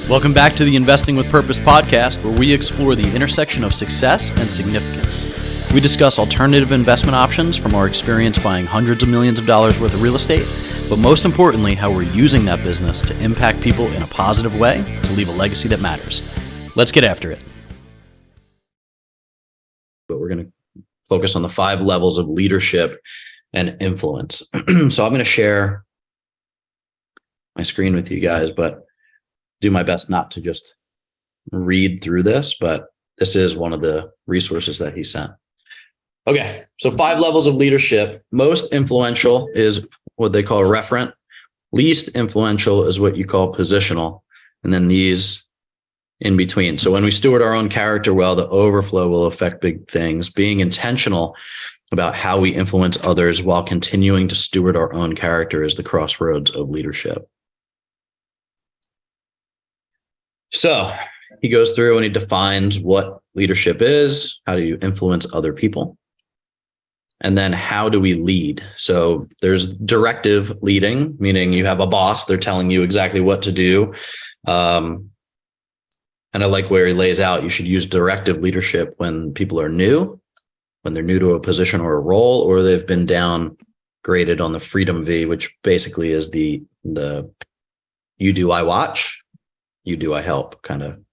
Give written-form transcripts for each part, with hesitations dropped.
Welcome back to the Investing with Purpose podcast, where we explore the intersection of success and significance. We discuss alternative investment options from our experience buying hundreds of millions of dollars worth of real estate, but most importantly, how we're using that business to impact people in a positive way to leave a legacy that matters. Let's get after it. But we're going to focus on the 5 levels of leadership and influence. So I'm going to share my screen with you guys, but do my best not to just read through this, but this is one of the resources that he sent. Okay, so 5 levels of leadership. Most influential is what they call a referent. Least influential is what you call positional. And then these in between. So when we steward our own character well, the overflow will affect big things. Being intentional about how we influence others while continuing to steward our own character is the crossroads of leadership. So he goes through and he defines what leadership is, how do you influence other people, and then how do we lead? So there's directive leading, meaning you have a boss, they're telling you exactly what to do. And I like where he lays out, you should use directive leadership when people are new, when they're new to a position or a role, or they've been downgraded on the freedom V, which basically is the you do, I watch. You do, I help kind of. And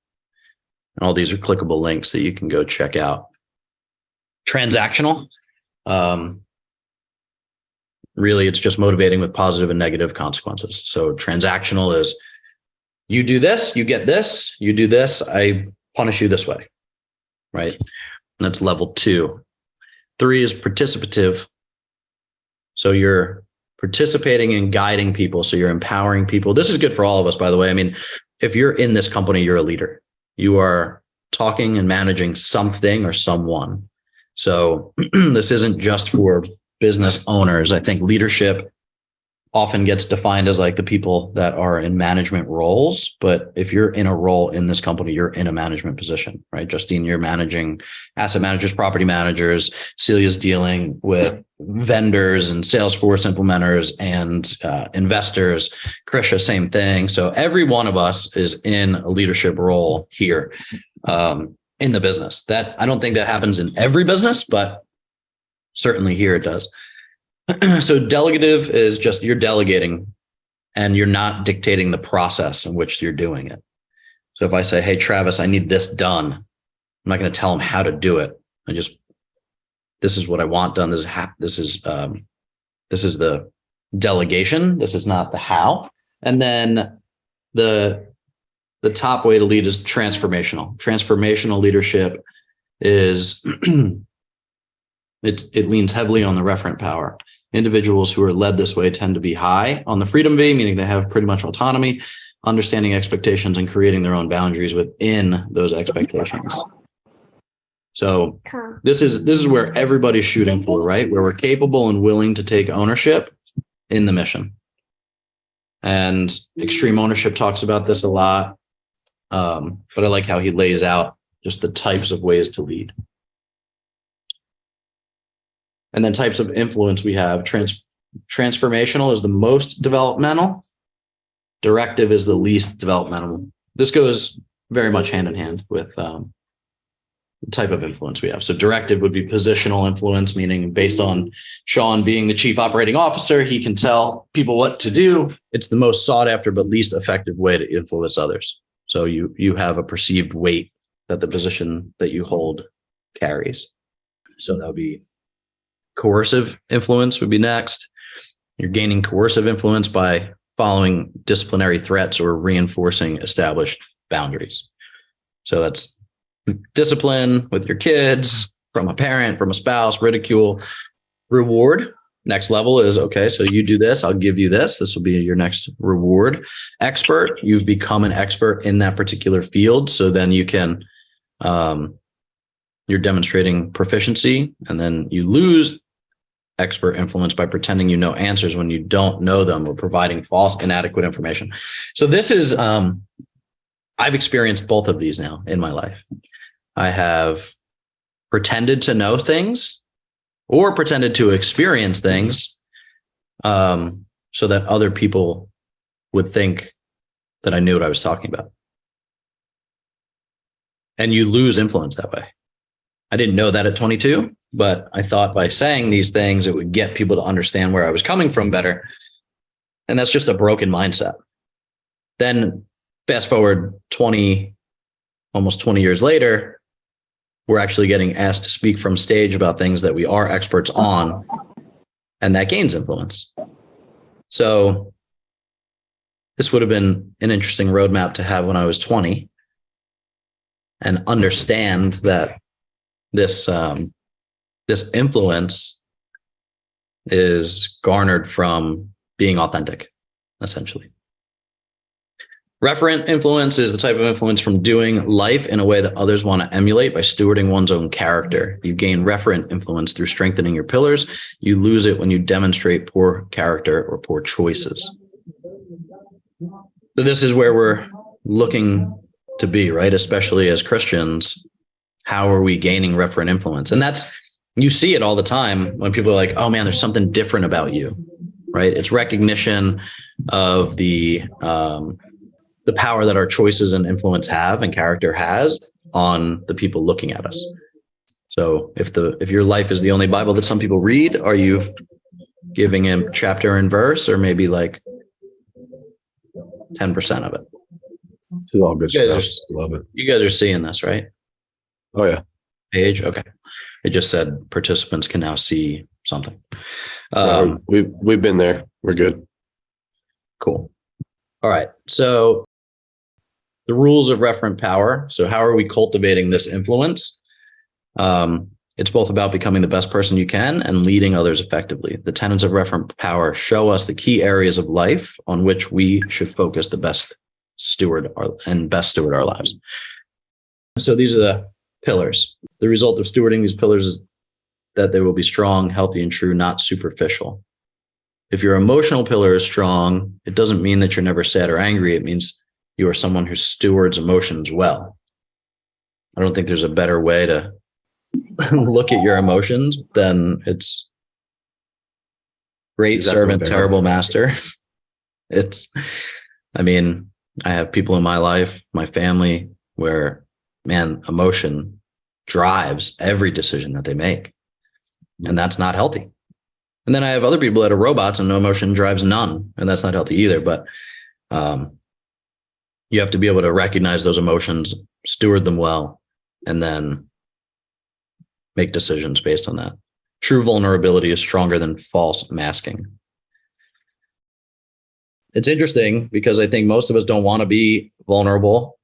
all these are clickable links that you can go check out. Transactional. Really, it's just motivating with positive and negative consequences. So transactional is you do this, you get this, you do this, I punish you this way, right? And that's level 2. 3 is participative. So you're participating and guiding people. So you're empowering people. This is good for all of us, by the way. I mean, if you're in this company, you're a leader. You are talking and managing something or someone. So this isn't just for business owners. I think leadership often gets defined as like the people that are in management roles. But if you're in a role in this company, you're in a management position, right? Justine, you're managing asset managers, property managers. Celia's dealing with vendors and Salesforce implementers and investors. Krisha, same thing. So every one of us is in a leadership role here in the business. That I don't think that happens in every business, but certainly here it does. So delegative is just you're delegating and you're not dictating the process in which you're doing it. So if I say, hey, Travis, I need this done, I'm not going to tell him how to do it. This is what I want done. This is the delegation. This is not the how. And then the top way to lead is transformational. Transformational leadership is it leans heavily on the referent power. Individuals who are led this way tend to be high on the freedom V, meaning they have pretty much autonomy, understanding expectations and creating their own boundaries within those expectations. So this is where everybody's shooting for, right? Where we're capable and willing to take ownership in the mission. And extreme ownership talks about this a lot. But I like how he lays out just the types of ways to lead. And then types of influence we have. Transformational is the most developmental. Directive is the least developmental. This goes very much hand in hand with the type of influence we have. So directive would be positional influence, meaning based on Sean being the chief operating officer, he can tell people what to do. It's the most sought after but least effective way to influence others. So you have a perceived weight that the position that you hold carries. So that would be coercive influence would be next. You're gaining coercive influence by following disciplinary threats or reinforcing established boundaries. So that's discipline with your kids, from a parent, from a spouse, ridicule, reward. Next level is, okay, so you do this, I'll give you this. This will be your next reward. Expert, you've become an expert in that particular field. So then you can, you're demonstrating proficiency, and then you lose expert influence by pretending you know answers when you don't know them or providing false, inadequate information. So this is, I've experienced both of these now in my life. I have pretended to know things or pretended to experience things so that other people would think that I knew what I was talking about. And you lose influence that way. I didn't know that at 22, but I thought by saying these things, it would get people to understand where I was coming from better. And that's just a broken mindset. Then fast forward almost 20 years later, we're actually getting asked to speak from stage about things that we are experts on, and that gains influence. So this would have been an interesting roadmap to have when I was 20 and understand that this influence is garnered from being authentic, essentially. Referent influence is the type of influence from doing life in a way that others want to emulate by stewarding one's own character. You gain referent influence through strengthening your pillars. You lose it when you demonstrate poor character or poor choices. So this is where we're looking to be, right? Especially as Christians, how are we gaining referent influence? And you see it all the time when people are like, oh man, there's something different about you, right? It's recognition of the power that our choices and influence have and character has on the people looking at us. So if your life is the only Bible that some people read, are you giving him chapter and verse, or maybe like 10% of it? It's all good stuff. Love it. You guys are seeing this, right? Oh yeah. Page. Okay. It just said participants can now see something. We've been there. We're good. Cool. All right. So the rules of referent power. So how are we cultivating this influence? It's both about becoming the best person you can and leading others effectively. The tenets of referent power show us the key areas of life on which we should focus the best steward our lives. So these are the pillars. The result of stewarding these pillars is that they will be strong, healthy, and true, not superficial. If your emotional pillar is strong, it doesn't mean that you're never sad or angry. It means you are someone who stewards emotions well. I don't think there's a better way to look at your emotions than it's great servant, terrible master. I have people in my life, my family, where, man, emotion drives every decision that they make. And that's not healthy. And then I have other people that are robots and no emotion drives none. And that's not healthy either. But you have to be able to recognize those emotions, steward them well, and then make decisions based on that. True vulnerability is stronger than false masking. It's interesting because I think most of us don't want to be vulnerable,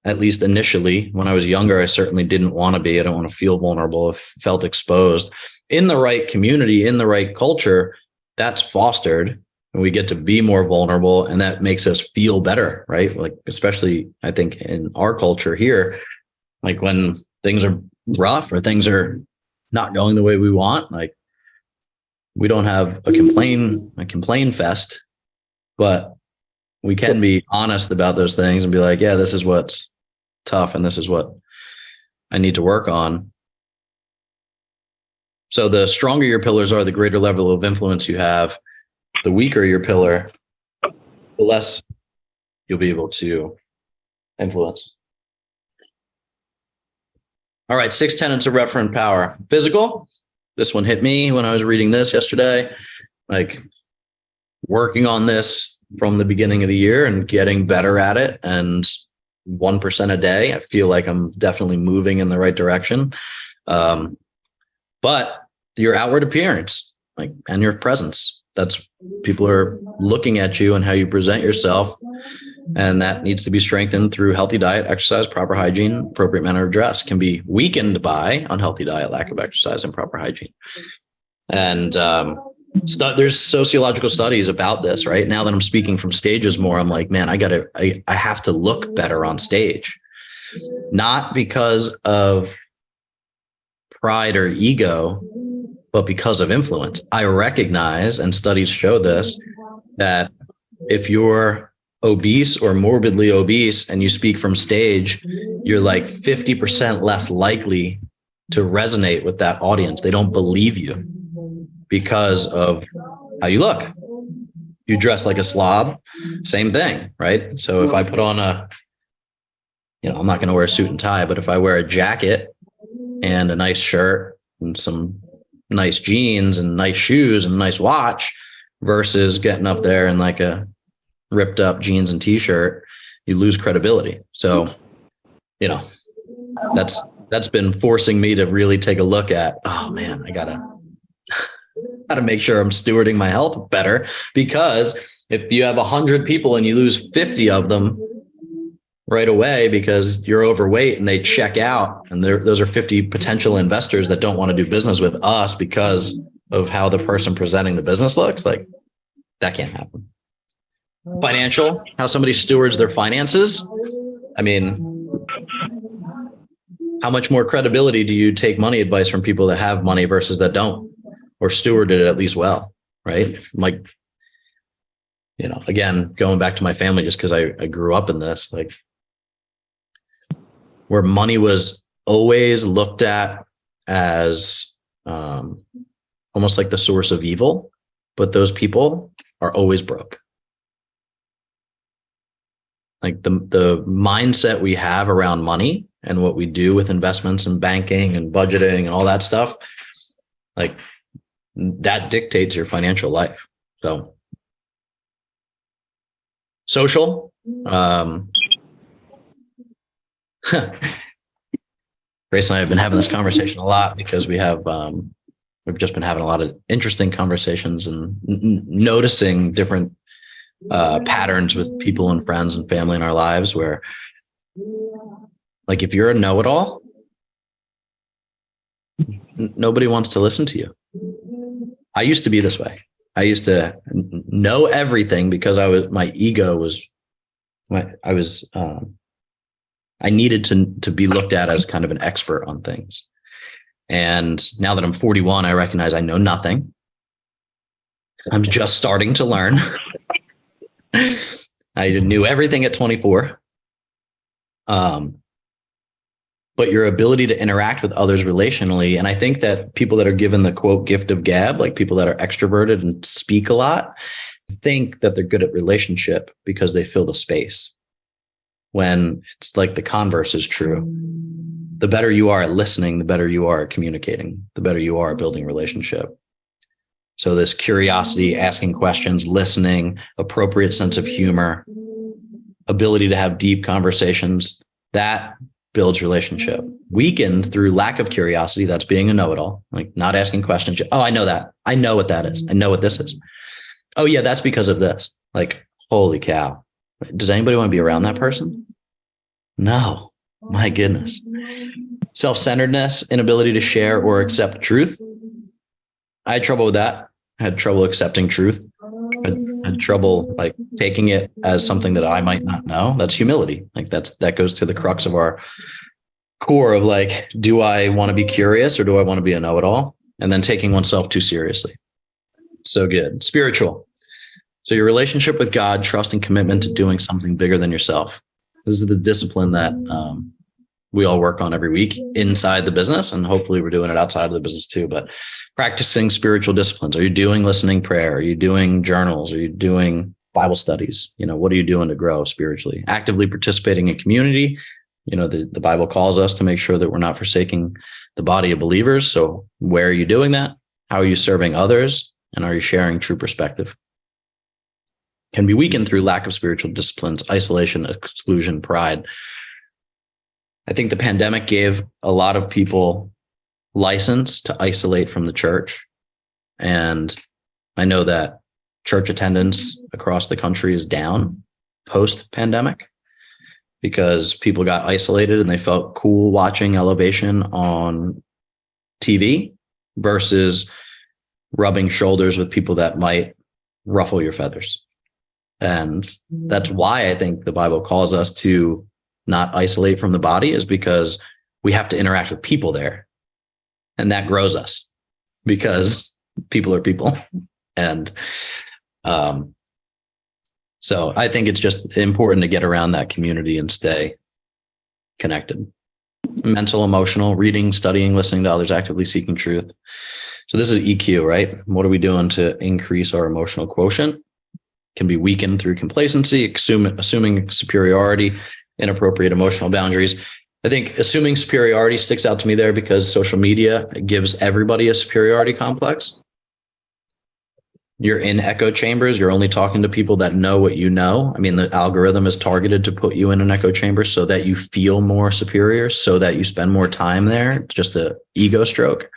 at least initially. When I was younger, I certainly didn't want to be. I don't want to feel vulnerable. I felt exposed. In the right community, in the right culture, that's fostered, and we get to be more vulnerable, and that makes us feel better, right? Like, especially, I think, in our culture here, like when things are rough or things are not going the way we want, like we don't have a complain fest, but we can be honest about those things and be like, yeah, this is what's tough and this is what I need to work on. So the stronger your pillars are, the greater level of influence you have. The weaker your pillar, the less you'll be able to influence. All right, 6 tenets of referent power. Physical. This one hit me when I was reading this yesterday. Like, working on this from the beginning of the year and getting better at it, and 1% a day. I feel like I'm definitely moving in the right direction. But your outward appearance, like, and your presence, that's, people are looking at you and how you present yourself. And that needs to be strengthened through healthy diet, exercise, proper hygiene, appropriate manner of dress. Can be weakened by unhealthy diet, lack of exercise, and proper hygiene. And there's sociological studies about this, right? Now that I'm speaking from stages more, I'm like, man, I have to look better on stage. Not because of pride or ego, but because of influence. I recognize, and studies show this, that if you're obese or morbidly obese and you speak from stage, you're like 50% less likely to resonate with that audience. They don't believe you because of how you look. You dress like a slob, same thing, right? So if I put on a I'm not going to wear a suit and tie, but if I wear a jacket and a nice shirt and some nice jeans and nice shoes and a nice watch versus getting up there in like a ripped up jeans and t-shirt, you lose credibility. So, that's been forcing me to really take a look at, oh man, I gotta make sure I'm stewarding my health better, because if you have 100 people and you lose 50 of them right away because you're overweight and they check out, and those are 50 potential investors that don't want to do business with us because of how the person presenting the business looks, like that can't happen. Financial, how somebody stewards their finances. I mean, how much more credibility do you take money advice from people that have money versus that don't, or steward it at least well, right? Like, again, going back to my family, just because I grew up in this, like, where money was always looked at as almost like the source of evil, but those people are always broke. Like the mindset we have around money and what we do with investments and banking and budgeting and all that stuff, like that dictates your financial life. So social, Grace and I have been having this conversation a lot because we've just been having a lot of interesting conversations and noticing different patterns with people and friends and family in our lives, where, like, if you're a know-it-all, nobody wants to listen to you. I used to be this way. I used to know everything because my ego was, I needed to be looked at as kind of an expert on things. And now that I'm 41, I recognize I know nothing. I'm just starting to learn. I knew everything at 24. But your ability to interact with others relationally, and I think that people that are given the quote gift of gab, like people that are extroverted and speak a lot, think that they're good at relationship because they fill the space. When it's like the converse is true. The better you are at listening, the better you are at communicating, the better you are at building relationship. So this curiosity, asking questions, listening, appropriate sense of humor, ability to have deep conversations, that builds relationship. Weakened through lack of curiosity, that's being a know-it-all, like not asking questions. Oh, I know that. I know what that is. I know what this is. Oh yeah, that's because of this. Like, holy cow. Does anybody want to be around that person? No, my goodness. Self-centeredness, inability to share or accept truth. I had trouble with that. I had trouble accepting truth. I had trouble like taking it as something that I might not know. That's humility. Like that goes to the crux of our core of like, do I want to be curious or do I want to be a know-it-all? And then taking oneself too seriously. So good. Spiritual. So your relationship with God, trust and commitment to doing something bigger than yourself. This is the discipline that we all work on every week inside the business, and hopefully we're doing it outside of the business too. But practicing spiritual disciplines. Are you doing listening prayer? Are you doing journals? Are you doing Bible studies? What are you doing to grow spiritually? Actively participating in community. The Bible calls us to make sure that we're not forsaking the body of believers. So where are you doing that? How are you serving others? And are you sharing true perspective? Can be weakened through lack of spiritual disciplines, isolation, exclusion, pride. I think the pandemic gave a lot of people license to isolate from the church. And I know that church attendance across the country is down post-pandemic because people got isolated and they felt cool watching Elevation on TV versus rubbing shoulders with people that might ruffle your feathers. And that's why I think the Bible calls us to not isolate from the body, is because we have to interact with people there. And that grows us because people are people. And so I think it's just important to get around that community and stay connected. Mental, emotional, reading, studying, listening to others, actively seeking truth. So this is EQ, right? What are we doing to increase our emotional quotient? Can be weakened through complacency, assuming superiority, inappropriate emotional boundaries. I think assuming superiority sticks out to me there because social media gives everybody a superiority complex. You're in echo chambers. You're only talking to people that know what you know. I mean, the algorithm is targeted to put you in an echo chamber so that you feel more superior, so that you spend more time there. It's just an ego stroke.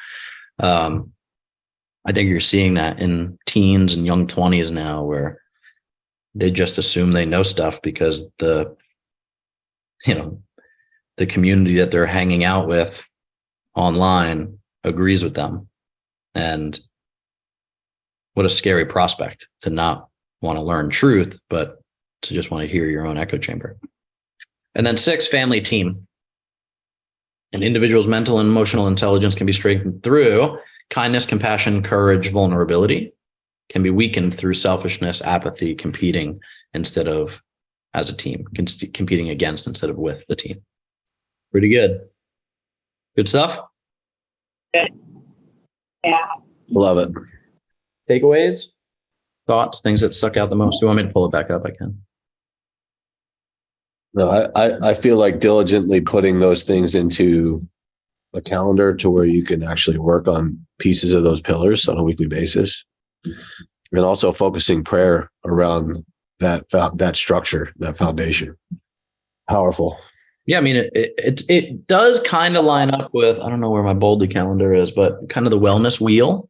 I think you're seeing that in teens and young 20s now, where they just assume they know stuff because the community that they're hanging out with online agrees with them. And what a scary prospect to not want to learn truth, but to just want to hear your own echo chamber. And then 6, family team. An individual's mental and emotional intelligence can be strengthened through kindness, compassion, courage, vulnerability, can be weakened through selfishness, apathy, competing instead of as a team, competing against instead of with the team. Pretty good. Good stuff? Good. Yeah. Love it. Takeaways, thoughts, things that stuck out the most. You want me to pull it back up? I can. No, I feel like diligently putting those things into a calendar to where you can actually work on pieces of those pillars on a weekly basis. And also focusing prayer around that structure, that foundation. Powerful. Yeah, I mean, it does kind of line up with, I don't know where my Boldly calendar is, but kind of the wellness wheel.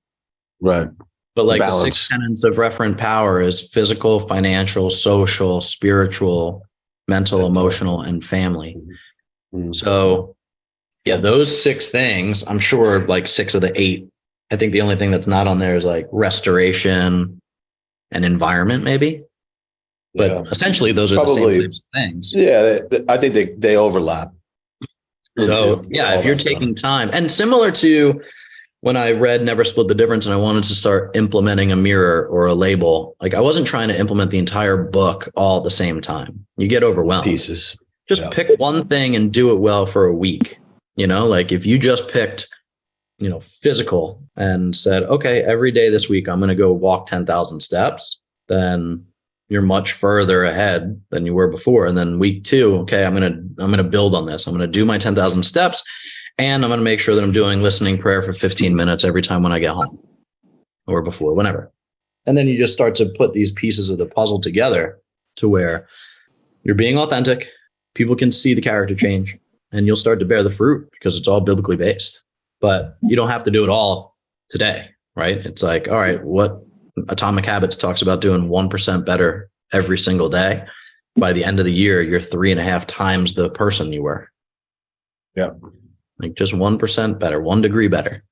Right. But like balance. The 6 tenets of referent power is physical, financial, social, spiritual, mental, emotional, and family. Mm-hmm. So yeah, those 6 things, I'm sure like 6 of the 8, I think the only thing that's not on there is like restoration and environment maybe. But essentially those are probably the same types of things. Yeah, I think they overlap. So yeah, if you're taking time, and similar to when I read Never Split the Difference and I wanted to start implementing a mirror or a label, like I wasn't trying to implement the entire book all at the same time. You get overwhelmed. Pieces. Just pick one thing and do it well for a week. Like if you just picked, physical and said, okay, every day this week, I'm going to go walk 10,000 steps, then you're much further ahead than you were before. And then week 2, okay, I'm going to build on this. I'm going to do my 10,000 steps. And I'm going to make sure that I'm doing listening prayer for 15 minutes every time when I get home or before, whenever. And then you just start to put these pieces of the puzzle together to where you're being authentic. People can see the character change and you'll start to bear the fruit because it's all biblically based. But you don't have to do it all today, right? It's like, all right, what Atomic Habits talks about doing 1% better every single day. By the end of the year, you're 3.5 times the person you were. Yeah. Like just 1% better, 1 degree better.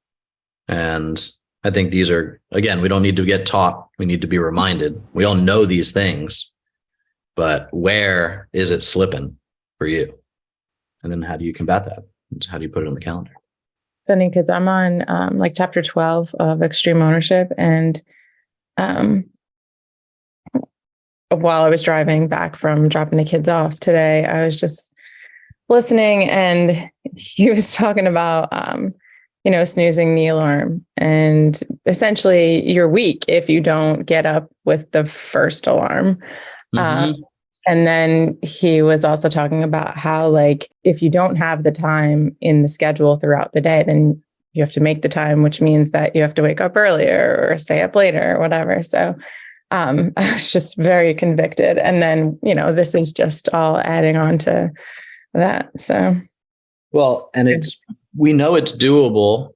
And I think these are, again, we don't need to get taught. We need to be reminded. We all know these things, but where is it slipping for you? And then how do you combat that? How do you put it on the calendar? Funny, because I'm on like chapter 12 of Extreme Ownership. And while I was driving back from dropping the kids off today, I was just listening, and he was talking about, snoozing the alarm, and essentially you're weak if you don't get up with the first alarm. Mm-hmm. And then he was also talking about how, like, if you don't have the time in the schedule throughout the day, then you have to make the time, which means that you have to wake up earlier or stay up later or whatever. So I was just very convicted. And then, this is just all adding on to that. So, well, and we know it's doable.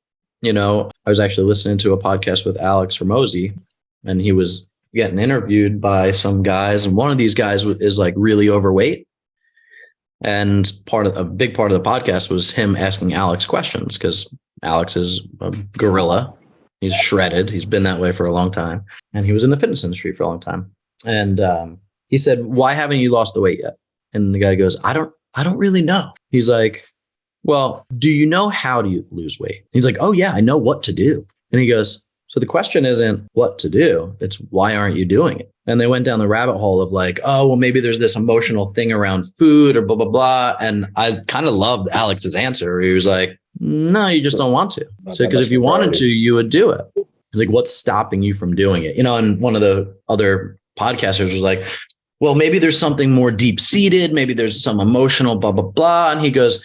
I was actually listening to a podcast with Alex Ramosi, and he was getting interviewed by some guys, and one of these guys is like really overweight. And a big part of the podcast was him asking Alex questions, because Alex is a gorilla. He's shredded. He's been that way for a long time, and he was in the fitness industry for a long time. And he said, "Why haven't you lost the weight yet?" And the guy goes, I don't really know. He's like, "Well, do you know how to lose weight?" He's like, "Oh yeah, I know what to do." And he goes, "So the question isn't what to do, it's why aren't you doing it?" And they went down the rabbit hole of like, oh, well, maybe there's this emotional thing around food or blah, blah, blah. And I kind of loved Alex's answer. He was like, no, you just don't want to. So, because if you wanted to, you would do it. He's like, what's stopping you from doing it? And one of the other podcasters was like, well, maybe there's something more deep seated. Maybe there's some emotional blah, blah, blah. And he goes,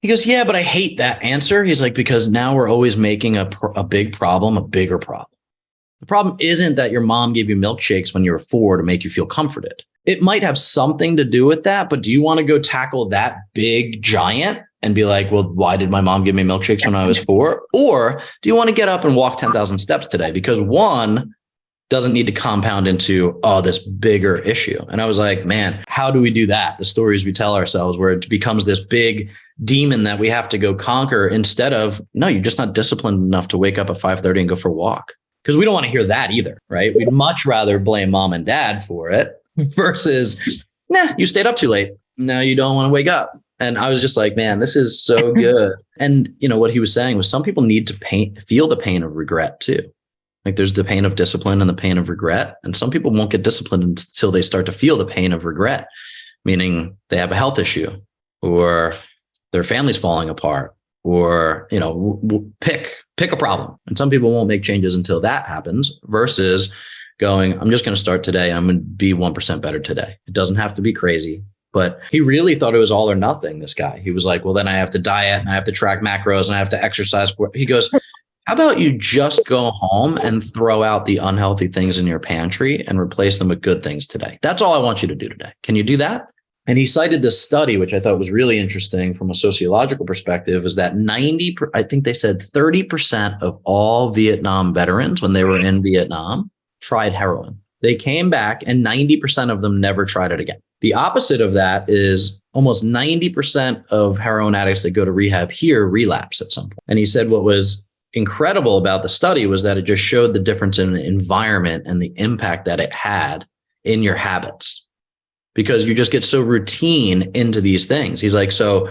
yeah, but I hate that answer. He's like, because now we're always making a big problem, a bigger problem. The problem isn't that your mom gave you milkshakes when you were 4 to make you feel comforted. It might have something to do with that, but do you want to go tackle that big giant and be like, well, why did my mom give me milkshakes when I was 4? Or do you want to get up and walk 10,000 steps today? Because one doesn't need to compound into, this bigger issue. And I was like, man, how do we do that? The stories we tell ourselves where it becomes this big demon that we have to go conquer instead of, no, you're just not disciplined enough to wake up at 5:30 and go for a walk. Because we don't want to hear that either, right? We'd much rather blame mom and dad for it versus, nah, you stayed up too late. Now you don't want to wake up. And I was just like, man, this is so good. And what he was saying was some people need to feel the pain of regret too. Like there's the pain of discipline and the pain of regret. And some people won't get disciplined until they start to feel the pain of regret, meaning they have a health issue or their family's falling apart or, pick a problem. And some people won't make changes until that happens versus going, I'm just going to start today. And I'm going to be 1% better today. It doesn't have to be crazy, but he really thought it was all or nothing. This guy, he was like, well, then I have to diet and I have to track macros and I have to exercise. He goes, how about you just go home and throw out the unhealthy things in your pantry and replace them with good things today? That's all I want you to do today. Can you do that? And he cited this study, which I thought was really interesting from a sociological perspective, is that I think they said 30% of all Vietnam veterans, when they were in Vietnam, tried heroin. They came back and 90% of them never tried it again. The opposite of that is almost 90% of heroin addicts that go to rehab here relapse at some point. And he said what was incredible about the study was that it just showed the difference in the environment and the impact that it had in your habits. Because you just get so routine into these things. He's like, so,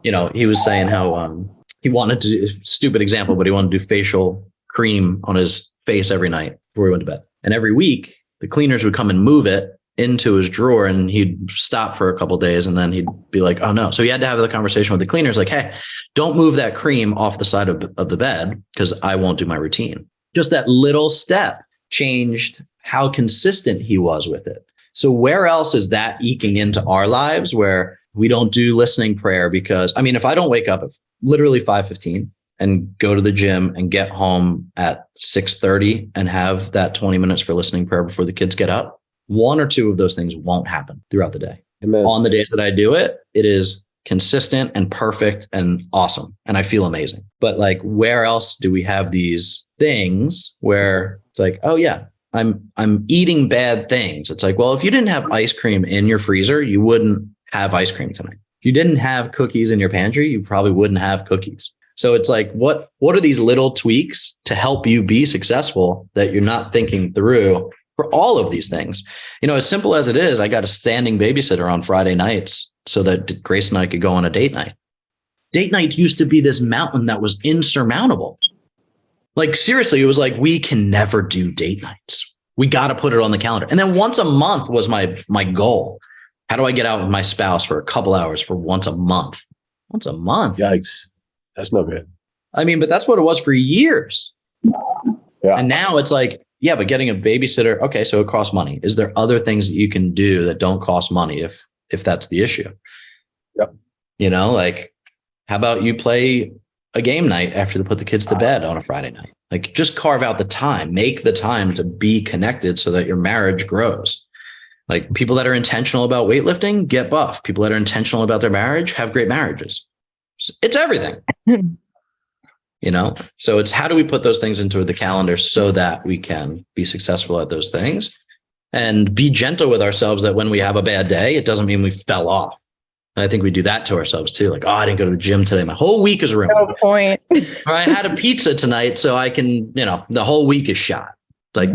he was saying how he wanted to, stupid example, but he wanted to do facial cream on his face every night before he went to bed. And every week, the cleaners would come and move it into his drawer and he'd stop for a couple of days and then he'd be like, oh no. So he had to have the conversation with the cleaners like, hey, don't move that cream off the side of the bed because I won't do my routine. Just that little step changed how consistent he was with it. So where else is that eking into our lives where we don't do listening prayer? Because if I don't wake up at literally 5:15 and go to the gym and get home at 6:30 and have that 20 minutes for listening prayer before the kids get up, one or two of those things won't happen throughout the day. Amen. On the days that I do it, it is consistent and perfect and awesome. And I feel amazing. But like, where else do we have these things where it's like, oh yeah, I'm eating bad things. It's like, well, if you didn't have ice cream in your freezer, you wouldn't have ice cream tonight. If you didn't have cookies in your pantry, you probably wouldn't have cookies. So it's like, what are these little tweaks to help you be successful that you're not thinking through for all of these things? As simple as it is, I got a standing babysitter on Friday nights so that Grace and I could go on a date night. Date nights used to be this mountain that was insurmountable. Like seriously, it was like, we can never do date nights. We got to put it on the calendar. And then once a month was my goal. How do I get out with my spouse for a couple hours for once a month? Once a month. Yikes. That's no good. But that's what it was for years. Yeah. And now it's like, yeah, but getting a babysitter, okay, so it costs money. Is there other things that you can do that don't cost money if that's the issue? Yep. Like, how about you play a game night after they put the kids to bed on a Friday night? Like, just carve out the time, make the time to be connected so that your marriage grows. Like, people that are intentional about weightlifting get buff. People that are intentional about their marriage have great marriages. It's everything. So it's how do we put those things into the calendar so that we can be successful at those things and be gentle with ourselves that when we have a bad day, it doesn't mean we fell off. And I think we do that to ourselves too. Like, I didn't go to the gym today. My whole week is ruined. No point. Or I had a pizza tonight, so I can, the whole week is shot. Like,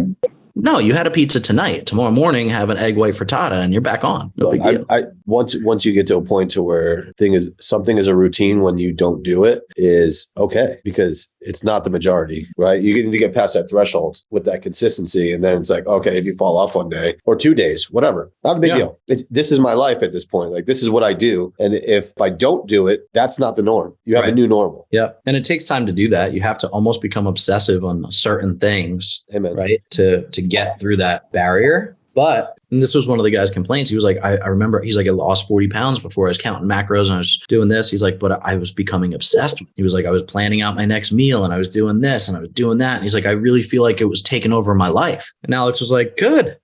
no, you had a pizza tonight. Tomorrow morning, have an egg white frittata, and you're back on. No big deal. Once you get to a point to where something is a routine when you don't do it is okay, because it's not the majority, right? You need to get past that threshold with that consistency, and then it's like, okay, if you fall off one day or 2 days, whatever, not a big deal. This is my life at this point. Like, this is what I do, and if I don't do it, that's not the norm. You have a new normal. Yeah, and it takes time to do that. You have to almost become obsessive on certain things, Amen. Right? To get through that barrier. But And this was one of the guy's complaints. He was like, I remember, he's like, I lost 40 pounds before. I was counting macros and I was doing this. He's like, but I was becoming obsessed. He was like, I was planning out my next meal and I was doing this and I was doing that. And he's like, I really feel like it was taking over my life. And Alex was like, good.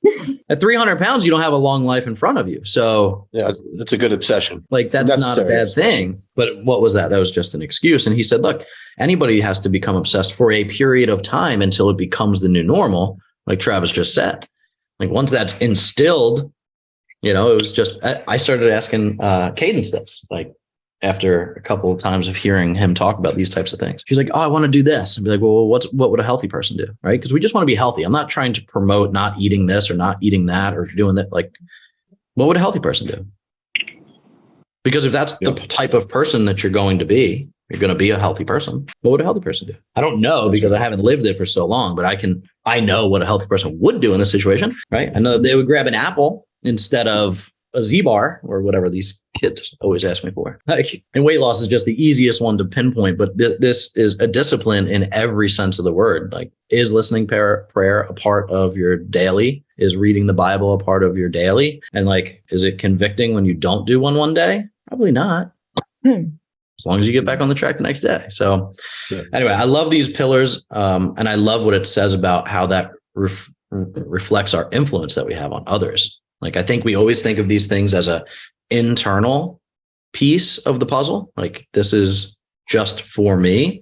At 300 pounds, you don't have a long life in front of you. So yeah, that's a good obsession. Like, that's not a bad thing. But what was that? That was just an excuse. And he said, look, anybody has to become obsessed for a period of time until it becomes the new normal. Like Travis just said, like once that's instilled, it was just, I started asking Cadence this, like after a couple of times of hearing him talk about these types of things. She's like, oh, I want to do this. And be like, well, what would a healthy person do? Right. Because we just want to be healthy. I'm not trying to promote not eating this or not eating that or doing that. Like, what would a healthy person do? Because if that's the type of person that you're going to be a healthy person. What would a healthy person do? I don't know because I haven't lived it for so long, but I know what a healthy person would do in this situation, right? I know they would grab an apple instead of a Z-bar or whatever these kids always ask me for. And weight loss is just the easiest one to pinpoint, but this is a discipline in every sense of the word. Like, is listening prayer a part of your daily? Is reading the Bible a part of your daily? And like, is it convicting when you don't do one day? Probably not. As long as you get back on the track the next day. So anyway, I love these pillars. And I love what it says about how that reflects our influence that we have on others. Like, I think we always think of these things as a internal piece of the puzzle. Like, this is just for me.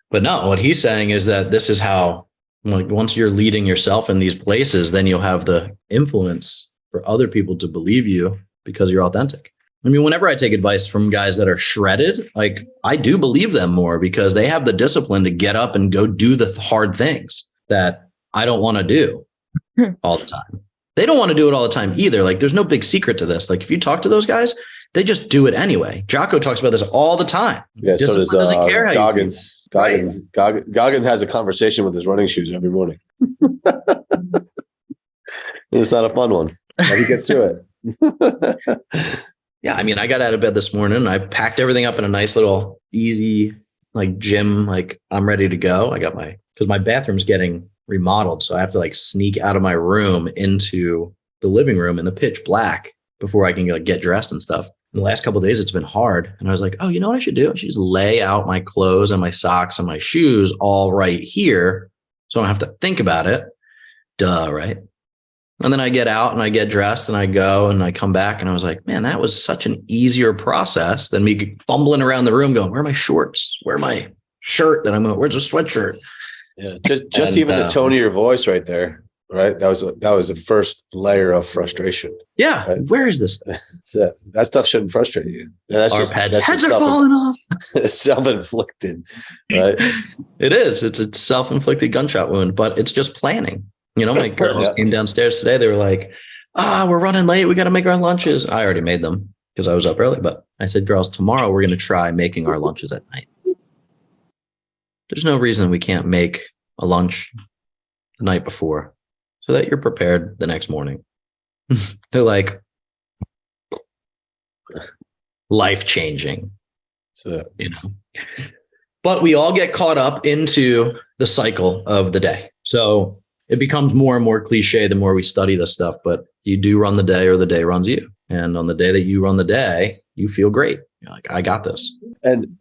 But no, what he's saying is that this is how, like, once you're leading yourself in these places, then you'll have the influence for other people to believe you because you're authentic. I mean, whenever I take advice from guys that are shredded, like, I do believe them more because they have the discipline to get up and go do the hard things that I don't want to do all the time. They don't want to do it all the time either. Like, there's no big secret to this. Like, if you talk to those guys, they just do it anyway. Jocko talks about this all the time. Yeah, discipline so does doesn't care how Goggins. you feel. Right? Goggins has a conversation with his running shoes every morning. It's not a fun one, but he gets through it. Yeah, I mean, I got out of bed this morning. I packed everything up in a nice little easy, like, gym. Like, I'm ready to go. Because my bathroom's getting remodeled. So I have to like sneak out of my room into the living room in the pitch black before I can like get dressed and stuff. In the last couple of days, it's been hard. And I was like, oh, you know what I should do? I should just lay out my clothes and my socks and my shoes all right here. So I don't have to think about it. Duh, right? And then I get out and I get dressed and I go and I come back and I was like, man, that was such an easier process than me fumbling around the room going, where are my shorts? Where my shirt that I'm going, where's the sweatshirt? Yeah, just even the tone of your voice right there, right? That was the first layer of frustration. Yeah, right? Where is this? That stuff shouldn't frustrate you. That's heads are falling off. Self-inflicted, right? It is. It's a self-inflicted gunshot wound, but it's just planning. My girls came downstairs today. They were like, we're running late. We got to make our lunches. I already made them because I was up early, but I said, girls, tomorrow we're going to try making our lunches at night. There's no reason we can't make a lunch the night before so that you're prepared the next morning. They're like, life-changing, but we all get caught up into the cycle of the day. So it becomes more and more cliche the more we study this stuff, but you do run the day or the day runs you. And on the day that you run the day, you feel great. You're like, I got this. And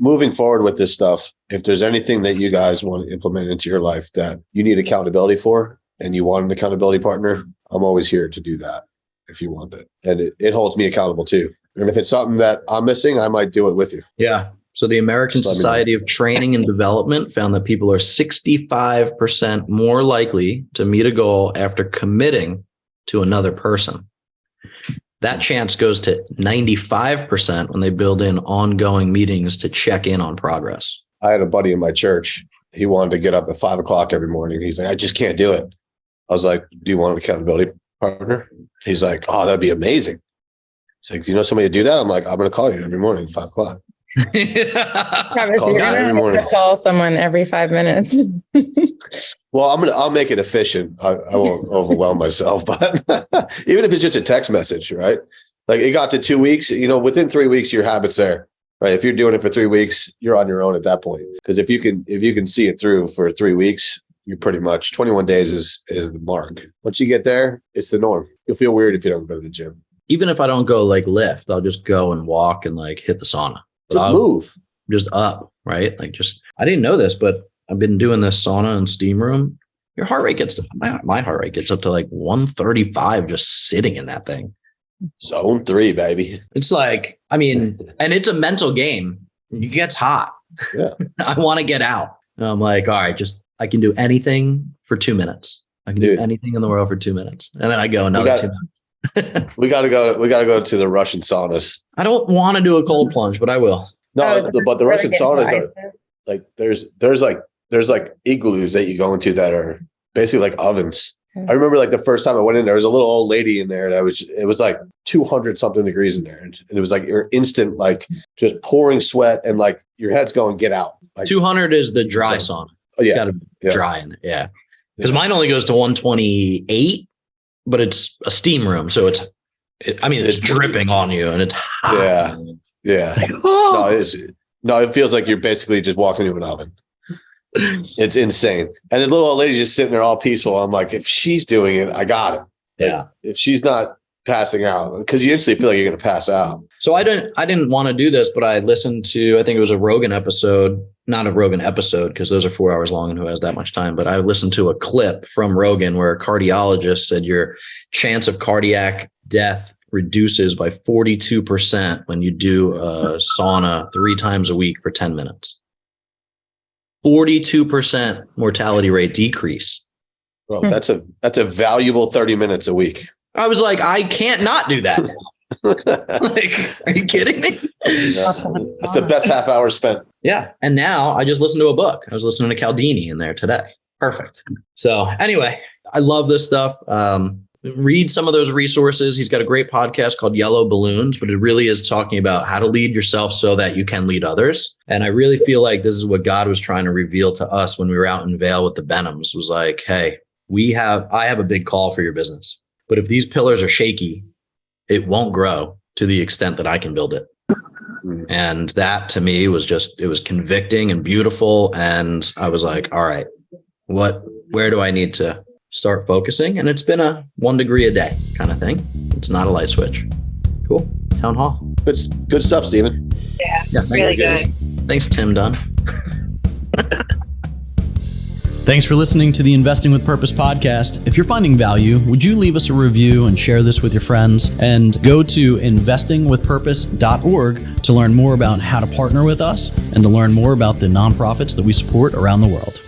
moving forward with this stuff, if there's anything that you guys want to implement into your life that you need accountability for and you want an accountability partner, I'm always here to do that if you want it. And it holds me accountable too. And if it's something that I'm missing, I might do it with you. Yeah. So the American Society of Training and Development found that people are 65% more likely to meet a goal after committing to another person. That chance goes to 95% when they build in ongoing meetings to check in on progress. I had a buddy in my church. He wanted to get up at 5 o'clock every morning. He's like, I just can't do it. I was like, do you want an accountability partner? He's like, oh, that'd be amazing. He's like, do you know somebody to do that? I'm like, I'm going to call you every morning at 5 o'clock. Travis, you're going to call someone every 5 minutes. Well, I'll make it efficient. I won't overwhelm myself, but even if it's just a text message, right? Like it got to 2 weeks, within 3 weeks, your habit's there, right? If you're doing it for 3 weeks, you're on your own at that point. Because if you can see it through for 3 weeks, you pretty much 21 days is the mark. Once you get there, it's the norm. You'll feel weird if you don't go to the gym. Even if I don't go like lift, I'll just go and walk and like hit the sauna. Just move. Just up, right? Like I didn't know this, but I've been doing this sauna and steam room. Your heart rate my heart rate gets up to like 135 just sitting in that thing. Zone 3, baby. It's like, I mean, and it's a mental game. It gets hot. Yeah. I want to get out. And I'm like, all right, I can do anything for 2 minutes. I can do anything in the world for 2 minutes. And then I go another 2 minutes. We gotta go to the Russian saunas. I don't want to do a cold plunge, but I will. No, but the Russian saunas are like there's like igloos that you go into that are basically like ovens. I remember like the first time I went in, there was a little old lady in there it was like 200 something degrees in there. And it was like your instant, like just pouring sweat and like your head's going, get out. Like 200 is the dry sauna. Oh yeah. You gotta dry in it. Yeah. Because mine only goes to 128, but it's a steam room. So it's dripping on you and it's hot. Yeah. Yeah. Like, oh. No, it feels like you're basically just walking into an oven. It's insane. And the little old lady's just sitting there all peaceful. I'm like, if she's doing it, I got it. Yeah. If she's not passing out, because you instantly feel like you're going to pass out. So I didn't want to do this, but I listened to, I think it was a Rogan episode, not a Rogan episode, because those are 4 hours long and who has that much time. But I listened to a clip from Rogan where a cardiologist said your chance of cardiac death reduces by 42% when you do a sauna 3 times a week for 10 minutes. 42% mortality rate decrease. Well, that's a valuable 30 minutes a week. I was like, I can't not do that now. Like, are you kidding me? Yeah. That's the best half hour spent. Yeah. And now I just listened to a book. I was listening to Cialdini in there today. Perfect. So anyway, I love this stuff. Read some of those resources. He's got a great podcast called Yellow Balloons, but it really is talking about how to lead yourself so that you can lead others. And I really feel like this is what God was trying to reveal to us when we were out in Vail with the Benhams, was like, hey, I have a big call for your business, but if these pillars are shaky, it won't grow to the extent that I can build it. And that to me was it was convicting and beautiful. And I was like, all right, where do I need to start focusing? And it's been a 1 degree a day kind of thing. It's not a light switch. Cool. Town hall. Good stuff, Stephen. Yeah, really good. Thanks, Tim Dunn. Thanks for listening to the Investing with Purpose podcast. If you're finding value, would you leave us a review and share this with your friends? And go to investingwithpurpose.org to learn more about how to partner with us and to learn more about the nonprofits that we support around the world.